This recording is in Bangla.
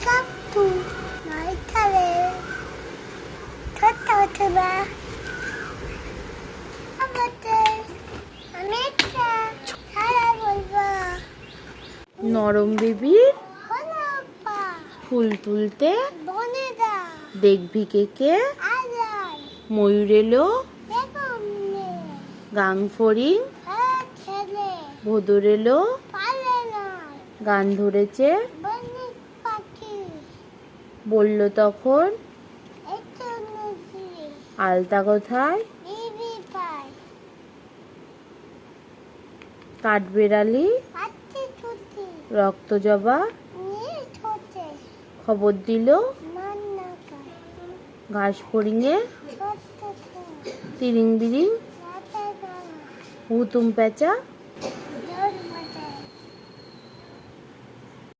কাপু নাই খালে ছোট ছোট আমাদের অনেকটা সারা বলবো নরম বেবির হলো পা ফুল তুলতে বনে দা দেখবি কে আলাই ময়ূর এলো বেগম নে গাং ফড়িং ছেলে ভোদর এলো পালে না গান ধরেছে বনে পাখি বলল তখন একটু নদী আলতা কোথায় বিবি পাই কাঠবেড়ালি আত্মি ছুটি রক্ত জবা নিয়ে ছোটে খবর দিল মান্না কাই ঘাস ফড়িংয়ে ছোট ছোট তিরিং বিরিং রাতে গানা হুতুম পেঁচা